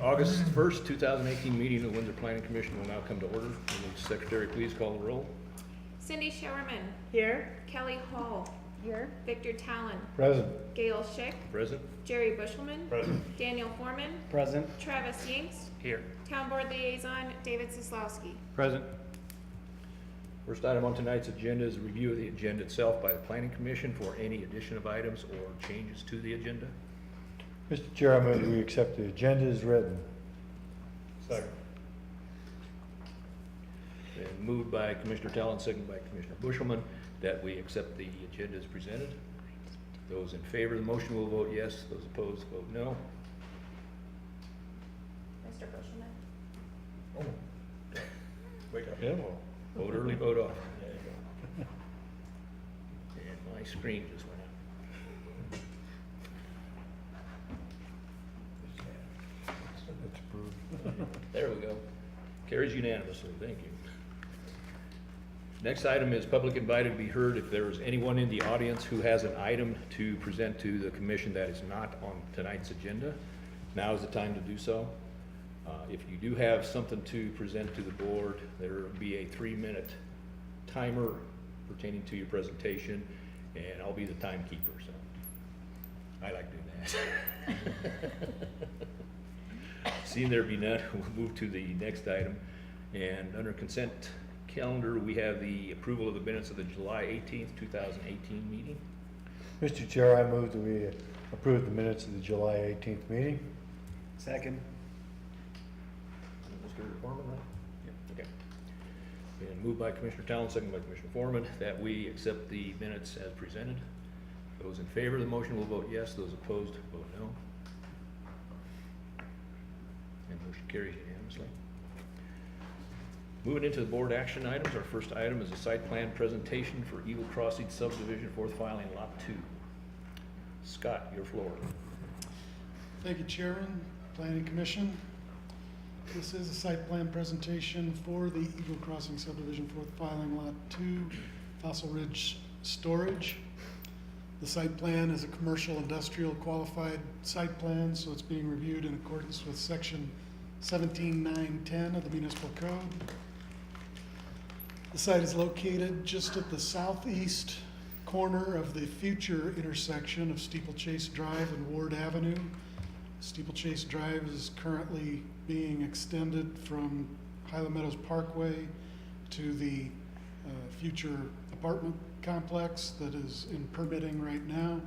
August 1st, 2018 meeting of the Windsor Planning Commission will now come to order. Will the secretary please call the roll? Cindy Showerman. Here. Kelly Hall. Here. Victor Talon. Present. Gail Schick. Present. Jerry Bushelman. Present. Daniel Foreman. Present. Travis Yinks. Here. Town Board Liaison David Sislowski. Present. First item on tonight's agenda is a review of the agenda itself by the Planning Commission for any addition of items or changes to the agenda. Mr. Chair, I move that we accept the agenda as written. Second. And moved by Commissioner Talon, seconded by Commissioner Bushelman, that we accept the agenda as presented. Those in favor of the motion will vote yes. Those opposed vote no. Mr. Bushelman. Oh. Wake up. Yeah, well. Vote early, vote often. There you go. And my screen just went out. It's approved. There we go. Carries unanimously. Thank you. Next item is public invited to be heard. If there is anyone in the audience who has an item to present to the commission that is not on tonight's agenda, now is the time to do so. If you do have something to present to the board, there will be a 3-minute timer pertaining to your presentation, and I'll be the timekeeper, so I like doing that. Seeing there be none, we'll move to the next item. And under consent calendar, we have the approval of the minutes of the July 18th, 2018 meeting. Mr. Chair, I move that we approve the minutes of the July 18th meeting. Second. Mr. Foreman, right? Yeah, okay. And moved by Commissioner Talon, second by Commissioner Foreman, that we accept the minutes as presented. Those in favor of the motion will vote yes. Those opposed vote no. And motion carries unanimously. Moving into the board action items, our first item is a site plan presentation for Eagle Crossing subdivision, fourth filing, lot 2. Scott, your floor. Thank you, Chairman, Planning Commission. This is a site plan presentation for the Eagle Crossing subdivision, fourth filing, lot 2, Fossil Ridge Storage. The site plan is a commercial industrial qualified site plan, so it's being reviewed in accordance with section 17.910 of the municipal code. The site is located just at the southeast corner of the future intersection of Steeplechase Drive and Ward Avenue. Steeplechase Drive is currently being extended from Highland Meadows Parkway to the future apartment complex that is in permitting right now.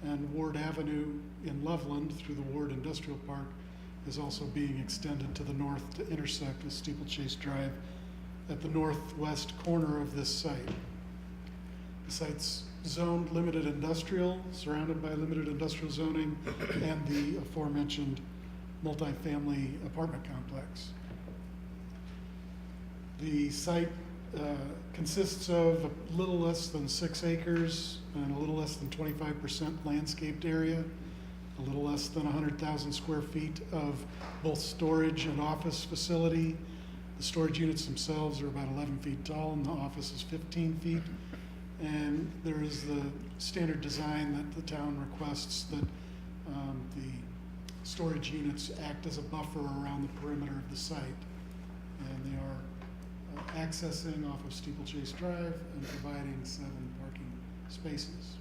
And Ward Avenue in Loveland through the Ward Industrial Park is also being extended to the north to intersect with Steeplechase Drive at the northwest corner of this site. The site's zoned limited industrial, surrounded by limited industrial zoning and the aforementioned multifamily apartment complex. The site consists of a little less than 6 acres and a little less than 25% landscaped area, a little less than 100,000 square feet of both storage and office facility. The storage units themselves are about 11 feet tall and the office is 15 feet. And there is the standard design that the town requests that the storage units act as a buffer around the perimeter of the site. And they are accessing off of Steeplechase Drive and providing 7 parking spaces.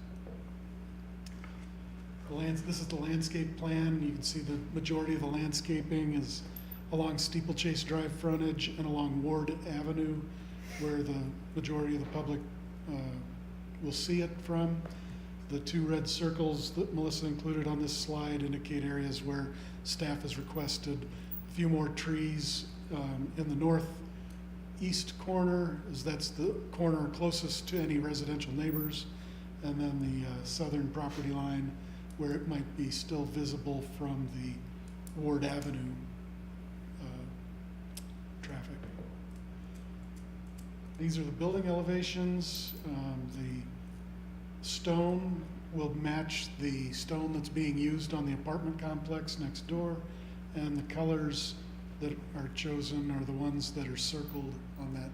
This is the landscape plan. You can see the majority of the landscaping is along Steeplechase Drive frontage and along Ward Avenue, where the majority of the public will see it from. The 2 red circles that Melissa included on this slide indicate areas where staff has requested a few more trees in the northeast corner, as that's the corner closest to any residential neighbors, and then the southern property line where it might be still visible from the Ward Avenue traffic. These are the building elevations. The stone will match the stone that's being used on the apartment complex next door, and the colors that are chosen are the ones that are circled on that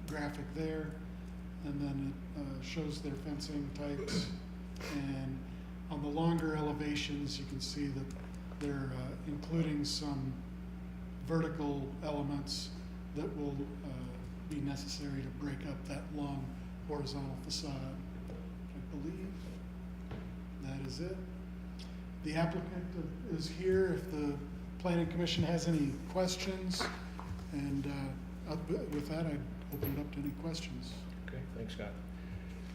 graphic there. And then it shows their fencing types. And on the longer elevations, you can see that They're including some vertical elements that will be necessary to break up that long horizontal facade. I believe that is it. The applicant is here if the planning commission has any questions. And with that, I'd open it up to any questions. Okay, thanks, Scott.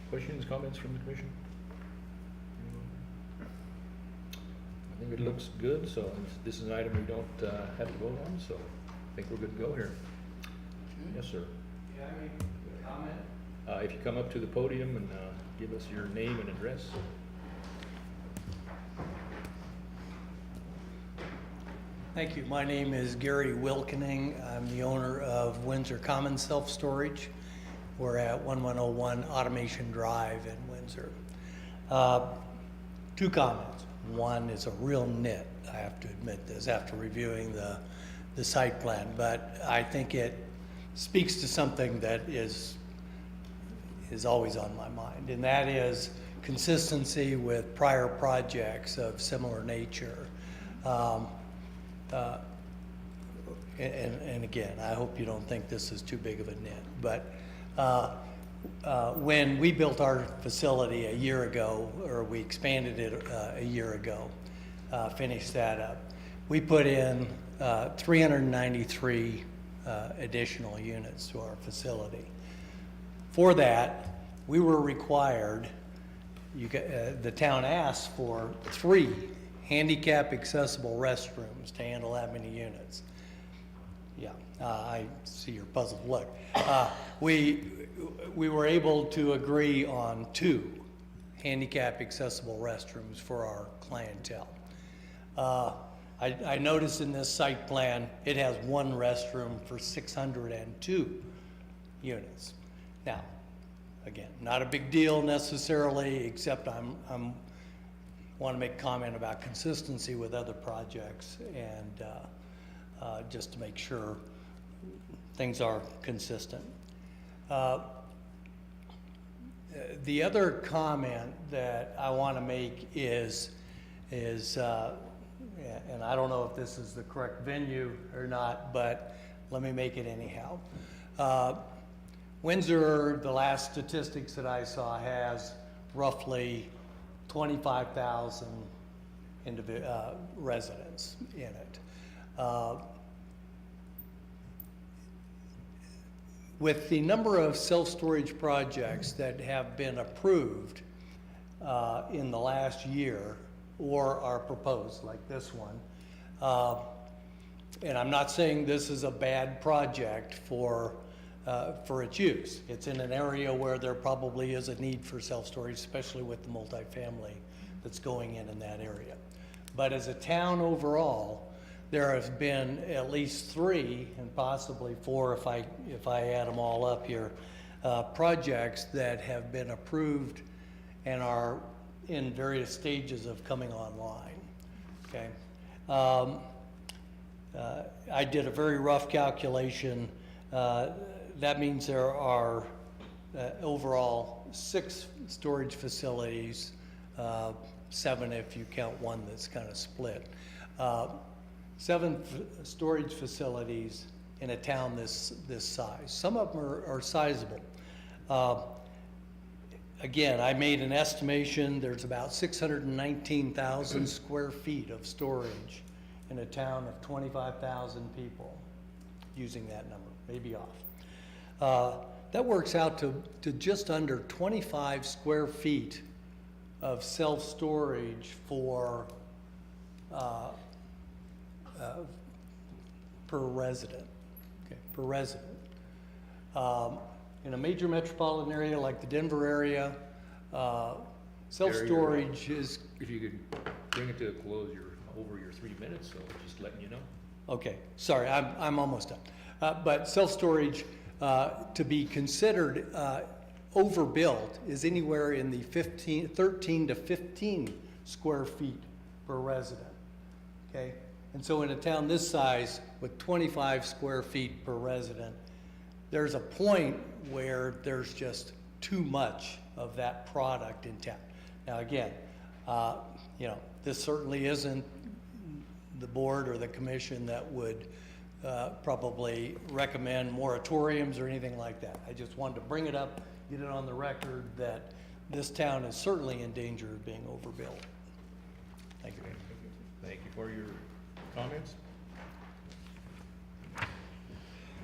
Questions, comments from the commission? I think it looks good, so this is an item we don't have to vote on, so I think we're good to go here. Okay. Yes, sir. Can I make a comment? If you come up to the podium and give us your name and address. Thank you. My name is Gary Wilkening. I'm the owner of Windsor Common Self-Storage. We're at 1101 Automation Drive in Windsor. Two comments. One is a real nit, I have to admit this, after reviewing the site plan, but I think it speaks to something that is always on my mind, and that is consistency with prior projects of similar nature. And again, I hope you don't think this is too big of a nit, but when we built our facility a year ago, or we expanded it a year ago, finished that up, we put in 393 additional units to our facility. For that, we were required, the town asked for 3 handicap accessible restrooms to handle that many units. Yeah, I see your puzzled look. We were able to agree on 2 handicap accessible restrooms for our clientele. I noticed in this site plan, it has 1 restroom for 602 units. Now, again, not a big deal necessarily, except I'm want to make a comment about consistency with other projects and just to make sure things are consistent. The other comment that I want to make is and I don't know if this is the correct venue or not, but let me make it anyhow. Windsor, the last statistics that I saw, has roughly 25,000 residents in it. With the number of self-storage projects that have been approved in the last year or are proposed, like this one, and I'm not saying this is a bad project for its use. It's in an area where there probably is a need for self-storage, especially with the multifamily that's going in that area. But as a town overall, there have been at least 3 and possibly 4 if I add them all up here, projects that have been approved and are in various stages of coming online. Okay, I did a very rough calculation. That means there are overall 6 storage facilities, 7 if you count one that's kind of split. 7 storage facilities in a town this size. Some of them are sizable. Again, I made an estimation. There's about 619,000 square feet of storage in a town of 25,000 people, using that number, maybe off. That works out to just under 25 square feet of self-storage for per resident, okay, per resident. In a major metropolitan area like the Denver area, self-storage is... If you could bring it to a close, you're over your 3 minutes, so just letting you know. Okay, sorry, I'm almost done. But self-storage, to be considered overbuilt, is anywhere in the 13 to 15 square feet per resident, okay? And so in a town this size, with 25 square feet per resident, there's a point where there's just too much of that product in town. Now again, you know, this certainly isn't the board or the commission that would probably recommend moratoriums or anything like that. I just wanted to bring it up, get it on the record that this town is certainly in danger of being overbuilt. Thank you. Thank you for your comments.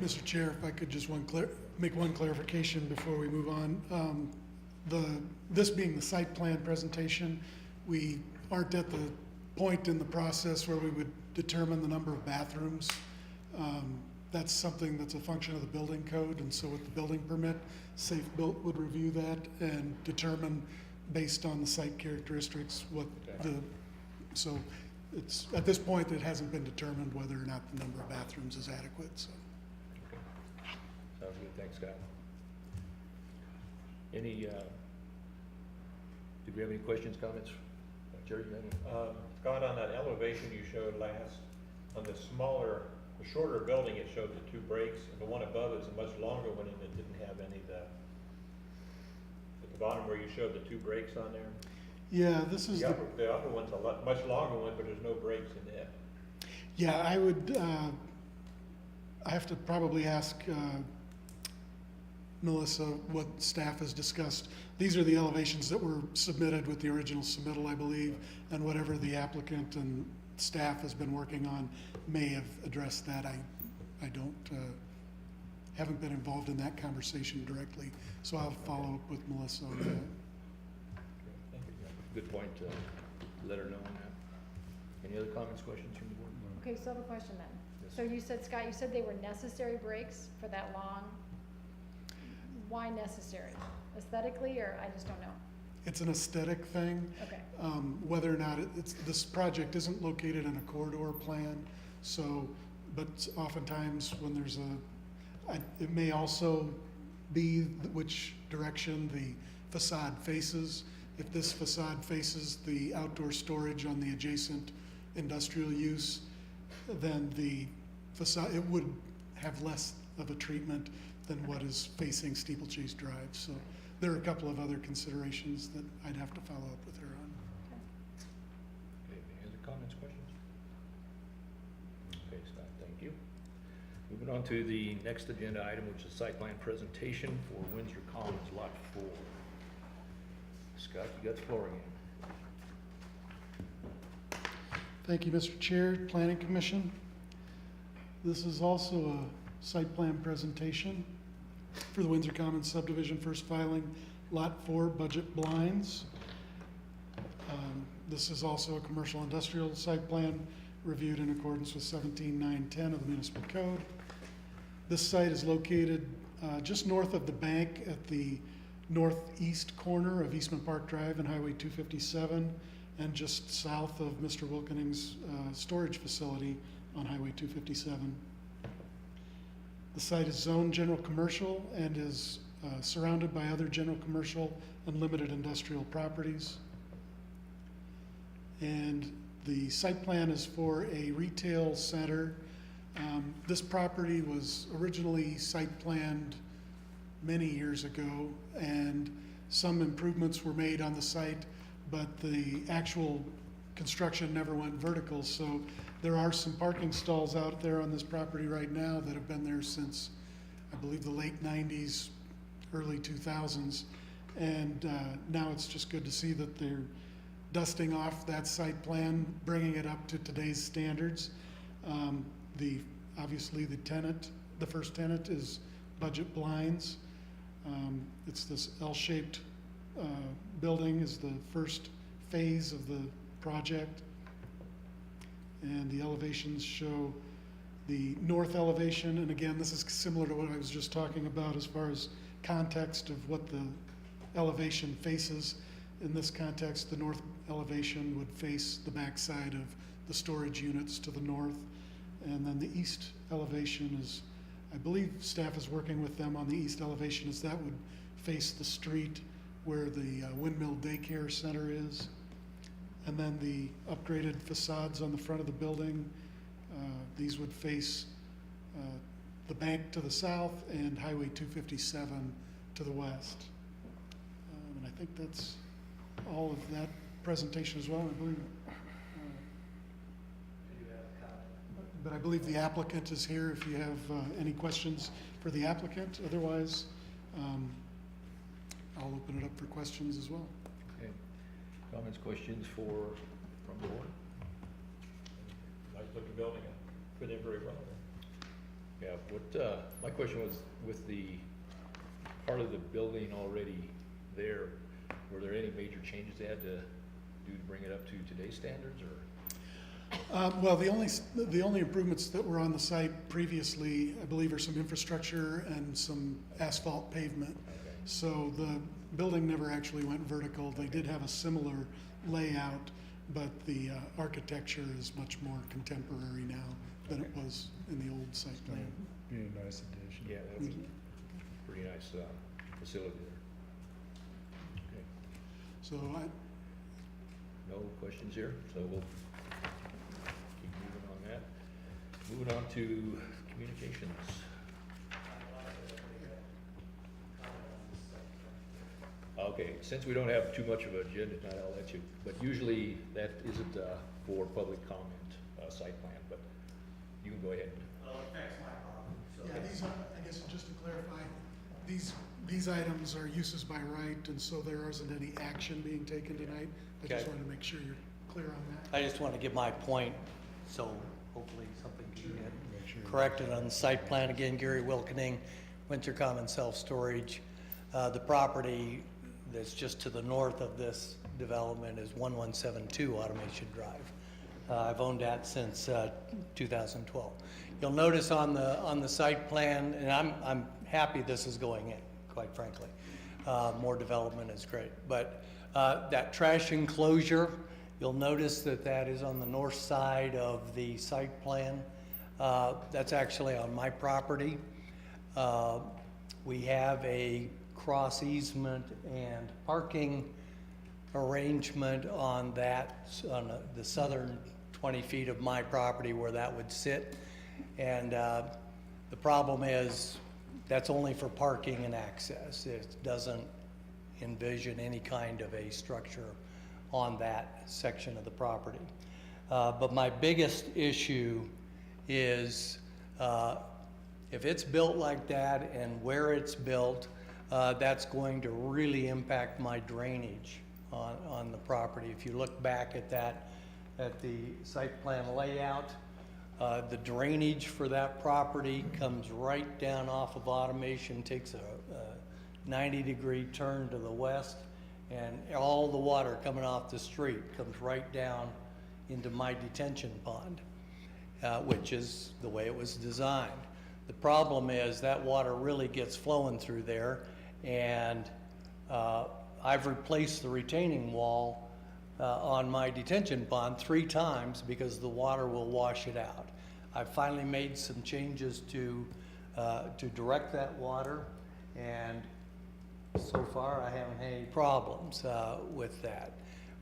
Mr. Chair, if I could just make one clarification before we move on. This being the site plan presentation, we aren't at the point in the process where we would determine the number of bathrooms. That's something that's a function of the building code, and so with the building permit, Safe Built would review that and determine based on the site characteristics what so it's, at this point, it hasn't been determined whether or not the number of bathrooms is adequate, so. Okay. Sounds good, thanks, Scott. Any, did we have any questions, comments? Jerry, you have any? Scott, on that elevation you showed last, on the shorter building, it showed the 2 breaks, and the one above is a much longer one, and it didn't have any of at the bottom where you showed the 2 breaks on there. Yeah, this is The upper one's much longer one, but there's no breaks in it. yeah, I would, I have to probably ask Melissa what staff has discussed. These are the elevations that were submitted with the original submittal, I believe, and whatever the applicant and staff has been working on may have addressed that. I don't, haven't been involved in that conversation directly, so I'll follow up with Melissa on that. Thank you. Good point, let her know on that. Any other comments, questions from the board? Okay, so I have a question then. Yes. So you said, Scott, you said they were necessary breaks for that long. Why necessary? Aesthetically, or I just don't know? It's an aesthetic thing. Okay. Whether or not this project isn't located in a corridor plan, so, but oftentimes when there's it may also be which direction the facade faces. If this facade faces the outdoor storage on the adjacent industrial use, then the facade, it would have less of a treatment than what is facing Steeplechase Drive. So there are a couple of other considerations that I'd have to follow up with her on. Okay, any other comments, questions? Okay, Scott, thank you. Moving on to the next agenda item, which is site plan presentation for Windsor Commons Lot 4. Scott, you got the floor again. Thank you, Mr. Chair, Planning Commission. This is also a site plan presentation for the Windsor Commons subdivision, first filing, Lot 4, budget blinds. This is also a commercial industrial site plan reviewed in accordance with 17.910 of the municipal code. This site is located just north of the bank at the northeast corner of Eastman Park Drive and Highway 257, and just south of Mr. Wilkin's storage facility on Highway 257. The site is zoned general commercial and is surrounded by other general commercial and limited industrial properties. And the site plan is for a retail center. This property was originally site planned many years ago, and some improvements were made on the site, but the actual construction never went vertical. So there are some parking stalls out there on this property right now that have been there since, I believe, the late 90s, early 2000s. And now it's just good to see that they're dusting off that site plan, bringing it up to today's standards. Obviously the first tenant is budget blinds. It's this L-shaped building is the first phase of the project. And the elevations show the north elevation, and again, this is similar to what I was just talking about as far as context of what the elevation faces. In this context, the north elevation would face the backside of the storage units to the north, and then the east elevation is, I believe staff is working with them on the east elevation, as that would face the street where the Windmill Daycare Center is. And then the upgraded facades on the front of the building, these would face the bank to the south and Highway 257 to the west. And I think that's all of that presentation as well, I believe. But I believe the applicant is here if you have any questions for the applicant. Otherwise, I'll open it up for questions as well. Okay. Comments, questions from the board? Nice looking building, fit in very well there. Yeah, my question was, with the part of the building already there, were there any major changes they had to do to bring it up to today's standards, or? Well, the only improvements that were on the site previously, I believe, are some infrastructure and some asphalt pavement. Okay. So the building never actually went vertical. They did have a similar layout, but the architecture is much more contemporary now than it was in the old site plan. Be a nice addition. Yeah, that was a pretty nice facility there. Okay. So No questions here, so we'll keep moving on that. Moving on to communications. Okay, since we don't have too much of an agenda tonight, I'll let you, but usually that isn't for public comment, site plan, but you can go ahead. yeah, these are, I guess just to clarify, these items are uses by right, and so there isn't any action being taken tonight. I just Okay. wanted to make sure you're clear on that. I just want to give my point, so hopefully something can get Make sure- corrected on the site plan. Again, Gary Wilkening, Winter Common Self-Storage. The property that's just to the north of this development is 1172 Automation Drive. I've owned that since 2012. You'll notice on the site plan, and I'm happy this is going in, quite frankly. More development is great. But that trash enclosure, you'll notice that that is on the north side of the site plan. That's actually on my property. We have a cross easement and parking arrangement on that, on the southern 20 feet of my property where that would sit. And the problem is that's only for parking and access. It doesn't envision any kind of a structure on that section of the property. But my biggest issue is if it's built like that and where it's built, that's going to really impact my drainage on the property. If you look back at that, at the site plan layout, the drainage for that property comes right down off of Automation, takes a 90-degree turn to the west, and all the water coming off the street comes right down into my detention pond, which is the way it was designed. The problem is that water really gets flowing through there, and I've replaced the retaining wall on my detention pond 3 times because the water will wash it out. I've finally made some changes to direct that water, and so far I haven't had any problems with that.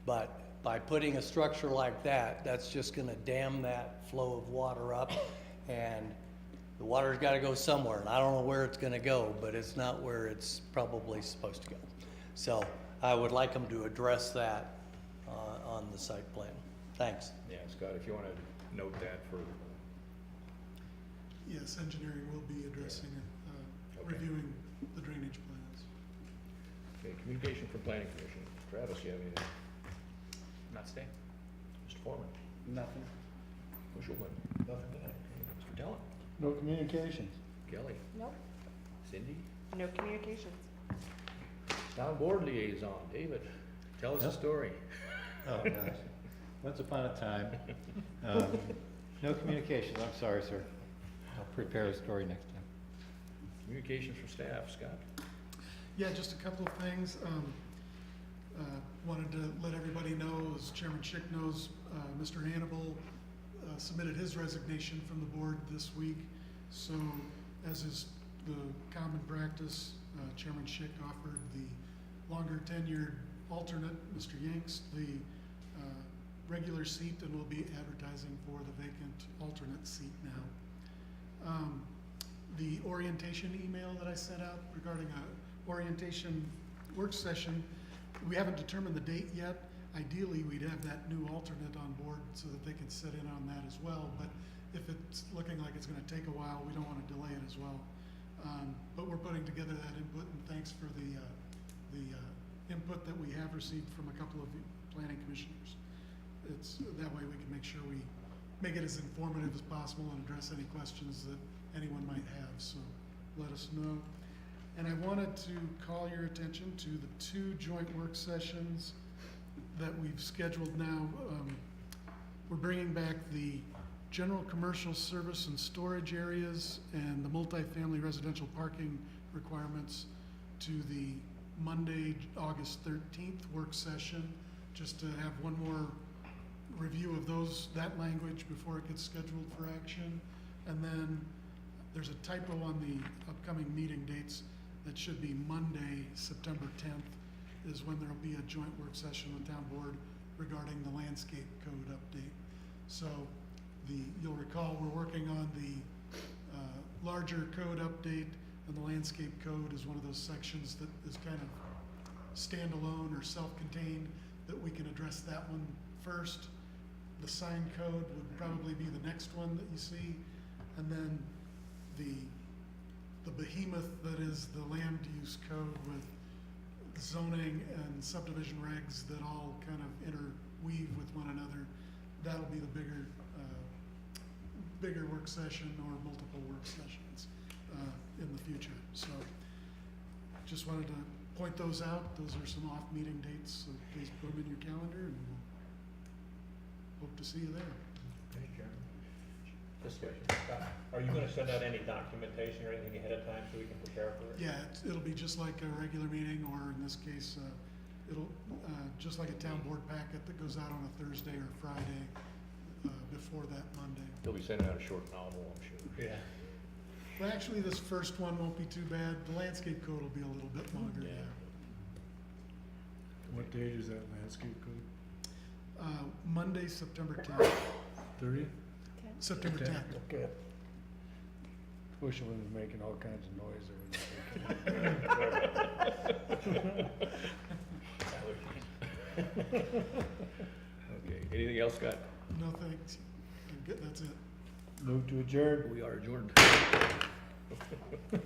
But by putting a structure like that, that's just gonna dam that flow of water up, and the water's gotta go somewhere, and I don't know where it's gonna go, but it's not where it's probably supposed to go. So I would like them to address that on the site plan. Thanks. Yeah, Scott, if you want to note that for, Yes, engineering will be addressing it, Okay. reviewing the drainage plans. okay, communication from planning commission. Travis, you have anything? Not today. Mr. Foreman? Nothing. Schulman? Nothing tonight. Mr. Dillon? No communications. Kelly? Nope. Cindy? No communications. Town board liaison, David, tell us a Yep. story. Oh, gosh. Once upon a time. No communications, I'm sorry, sir. I'll prepare a story next time. Communications from staff, Scott? Yeah, just a couple of things. Wanted to let everybody know, as Chairman Schick knows, Mr. Hannibal submitted his resignation from the board this week. So, as is the common practice, Chairman Schick offered the longer tenured alternate, Mr. Yanks, the regular seat, and will be advertising for the vacant alternate seat now. The orientation email that I sent out regarding a orientation work session, we haven't determined the date yet. Ideally, we'd have that new alternate on board so that they could sit in on that as well, but if it's looking like it's gonna take a while, we don't wanna delay it as well. But we're putting together that input, and thanks for the input that we have received from a couple of planning commissioners. It's, that way we can make sure we make it as informative as possible and address any questions that anyone might have, so let us know. And I wanted to call your attention to the 2 joint work sessions that we've scheduled now. We're bringing back the general commercial service and storage areas and the multifamily residential parking requirements to the Monday, August 13th work session, just to have one more review of that language before it gets scheduled for action. And then there's a typo on the upcoming meeting dates. That should be Monday, September 10th, is when there'll be a joint work session with town board regarding the landscape code update. So you'll recall we're working on the larger code update, and the landscape code is one of those sections that is kind of standalone or self-contained, that we can address that one first. The sign code would probably be the next one that you see, and then the behemoth that is the land use code with zoning and subdivision regs that all kind of interweave with one another. That'll be the bigger work session or multiple work sessions in the future. So just wanted to point those out. Those are some off meeting dates, so please put them in your calendar, and we'll hope to see you there. Thank you, Chairman. Discussion. Are you gonna send out any documentation or anything ahead of time so we can prepare for it? Yeah, it'll be just like a regular meeting, or in this case, it'll, just like a town board packet that goes out on a Thursday or Friday, before that Monday. They'll be sending out a short novel, I'm sure. Yeah. Well, actually, this first one won't be too bad. The landscape code will be a little bit longer. Yeah. What date is that landscape code? Monday, September 10th. 30th? September 10th. Okay. Wish I wasn't making all kinds of noise Okay, anything else, Scott? No thanks. I'm good. That's it. Move to adjourn. We are adjourned. Guys ready?